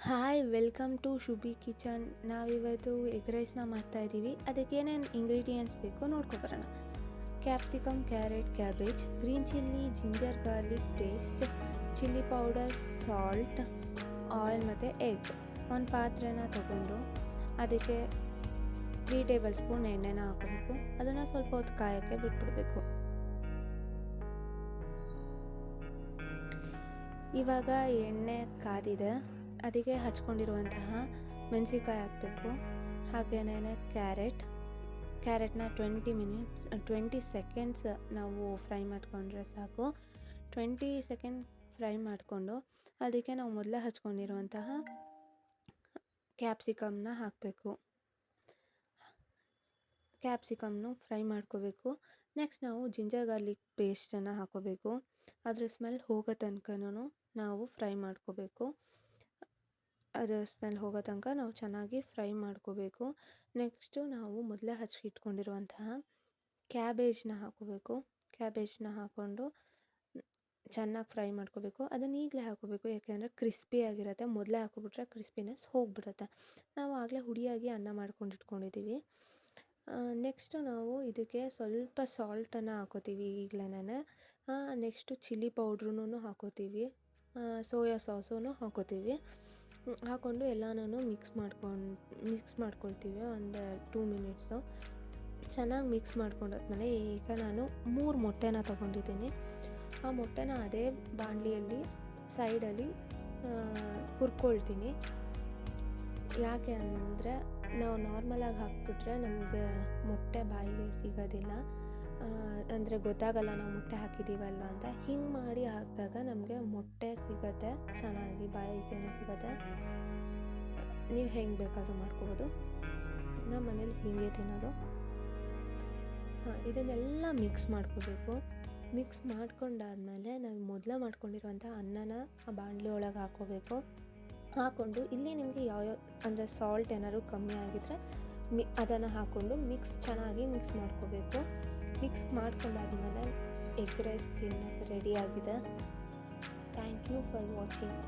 Hi welcome to Shubhi kitchen. ನಾವಿವತ್ತು egg ರೈಸ್ನ ಮಾಡ್ತಾಯಿದ್ದೀವಿ. ಅದಕ್ಕೆ ಏನೇನು ಇಂಗ್ರೀಡಿಯೆಂಟ್ಸ್ ಬೇಕು ನೋಡ್ಕೊಬರೋಣ. Capsicum, carrot, cabbage, green chilli, ginger garlic paste, chilli powder, salt, oil ಮತ್ತು ಎಗ್. ಒಂದು ಪಾತ್ರೆನ ತಗೊಂಡು ಅದಕ್ಕೆ 3 ಟೇಬಲ್ ಸ್ಪೂನ್ ಎಣ್ಣೆನ ಹಾಕೋಬೇಕು. ಅದನ್ನು ಸ್ವಲ್ಪ ಹೊತ್ತು ಕಾಯೋಕ್ಕೆ ಬಿಟ್ಬಿಡಬೇಕು. ಇವಾಗ ಎಣ್ಣೆ ಕಾದಿದೆ, ಅದಕ್ಕೆ ಹಚ್ಕೊಂಡಿರುವಂತಹ ಮೆಣಸಿನ್ಕಾಯಿ ಹಾಕಬೇಕು. ಹಾಗೆಯೇ ಕ್ಯಾರೆಟ್ನ 20 ಸೆಕೆಂಡ್ಸ್ ನಾವು ಫ್ರೈ ಮಾಡಿಕೊಂಡ್ರೆ ಸಾಕು. 20 ಸೆಕೆಂಡ್ ಫ್ರೈ ಮಾಡಿಕೊಂಡು ಅದಕ್ಕೆ ನಾವು ಮೊದಲೇ ಹಚ್ಕೊಂಡಿರುವಂತಹ ಕ್ಯಾಪ್ಸಿಕಮ್ನ ಹಾಕಬೇಕು. ಕ್ಯಾಪ್ಸಿಕಮ್ನು ಫ್ರೈ ಮಾಡ್ಕೋಬೇಕು. ನೆಕ್ಸ್ಟ್ ನಾವು ಜಿಂಜರ್ ಗಾರ್ಲಿಕ್ ಪೇಸ್ಟನ್ನು ಹಾಕೋಬೇಕು. ಅದರ ಸ್ಮೆಲ್ ಹೋಗೋ ತನಕನೂ ನಾವು ಫ್ರೈ ಮಾಡ್ಕೋಬೇಕು. ಅದರ ಸ್ಮೆಲ್ ಹೋಗೋ ತನಕ ನಾವು ಚೆನ್ನಾಗಿ ಫ್ರೈ ಮಾಡ್ಕೋಬೇಕು. ನೆಕ್ಸ್ಟು ನಾವು ಮೊದಲೇ ಹಚ್ಚಿಟ್ಕೊಂಡಿರುವಂತಹ ಕ್ಯಾಬೇಜ್ನ ಹಾಕೋಬೇಕು. ಕ್ಯಾಬೇಜ್ನ ಹಾಕ್ಕೊಂಡು ಚೆನ್ನಾಗಿ ಫ್ರೈ ಮಾಡ್ಕೋಬೇಕು. ಅದನ್ನು ಈಗಲೇ ಹಾಕೋಬೇಕು, ಯಾಕೆಂದರೆ ಕ್ರಿಸ್ಪಿಯಾಗಿರುತ್ತೆ. ಮೊದಲೇ ಹಾಕೋಬಿಟ್ರೆ ಕ್ರಿಸ್ಪಿನೆಸ್ ಹೋಗಿಬಿಡುತ್ತೆ. ನಾವು ಆಗಲೇ ಹುಡಿಯಾಗಿ ಅನ್ನ ಮಾಡ್ಕೊಂಡು ಇಟ್ಕೊಂಡಿದ್ದೀವಿ. ನೆಕ್ಸ್ಟು ನಾವು ಇದಕ್ಕೆ ಸ್ವಲ್ಪ ಸಾಲ್ಟನ್ನು ಹಾಕೋತೀವಿ ಈಗಲೇ. ನೆಕ್ಸ್ಟು ಚಿಲ್ಲಿ ಪೌಡ್ರೂ ಹಾಕೋತೀವಿ, ಸೋಯಾ ಸಾಸೂ ಹಾಕೋತೀವಿ. ಹಾಕ್ಕೊಂಡು ಎಲ್ಲನೂ ಮಿಕ್ಸ್ ಮಾಡ್ಕೊಳ್ತೀವಿ ಒಂದು 2 ಮಿನಿಟ್ಸು. ಚೆನ್ನಾಗಿ ಮಿಕ್ಸ್ ಮಾಡ್ಕೊಂಡಾದ್ಮೇಲೆ ಈಗ ನಾನು 3 ಮೊಟ್ಟೆನ ತೊಗೊಂಡಿದ್ದೀನಿ. ಆ ಮೊಟ್ಟೆನ ಅದೇ ಬಾಣಲಿಯಲ್ಲಿ ಸೈಡಲ್ಲಿ ಹುರ್ಕೊಳ್ತೀನಿ. ಯಾಕೆ ಅಂದರೆ ನಾವು ನಾರ್ಮಲಾಗಿ ಹಾಕ್ಬಿಟ್ರೆ ನಮಗೆ ಮೊಟ್ಟೆ ಬಾಯಿಗೆ ಸಿಗೋದಿಲ್ಲ, ಅಂದರೆ ಗೊತ್ತಾಗಲ್ಲ ನಾವು ಮೊಟ್ಟೆ ಹಾಕಿದ್ದೀವಲ್ವ ಅಂತ. ಹಿಂಗೆ ಮಾಡಿ ಹಾಕಿದಾಗ ನಮಗೆ ಮೊಟ್ಟೆ ಸಿಗುತ್ತೆ, ಚೆನ್ನಾಗಿ ಬಾಯಿಗೆ ಸಿಗುತ್ತೆ. ನೀವು ಹೆಂಗೆ ಬೇಕಾದರೂ ಮಾಡ್ಕೋಬೋದು. ನಮ್ಮ ಮನೇಲಿ ಹೀಗೆ ತಿನ್ನೋದು. ಇದನ್ನೆಲ್ಲ ಮಿಕ್ಸ್ ಮಾಡ್ಕೋಬೇಕು. ಮಿಕ್ಸ್ ಮಾಡ್ಕೊಂಡಾದ್ಮೇಲೆ ನಾವು ಮೊದಲೇ ಮಾಡ್ಕೊಂಡಿರುವಂಥ ಅನ್ನನ ಆ ಬಾಣಲಿ ಒಳಗೆ ಹಾಕ್ಕೋಬೇಕು. ಹಾಕ್ಕೊಂಡು ಇಲ್ಲಿ ನಿಮಗೆ ಯಾವ್ಯಾವ ಅಂದರೆ ಸಾಲ್ಟ್ ಏನಾದ್ರು ಕಮ್ಮಿ ಆಗಿದ್ದರೆ ಅದನ್ನು ಹಾಕ್ಕೊಂಡು ಚೆನ್ನಾಗಿ ಮಿಕ್ಸ್ ಮಾಡ್ಕೋಬೇಕು. ಮಿಕ್ಸ್ ಮಾಡ್ಕೊಂಡಾದ್ಮೇಲೆ ಎಗ್ ರೈಸ್ ತಿನ್ನೋಕ್ಕೆ ರೆಡಿಯಾಗಿದೆ. Thank you for watching.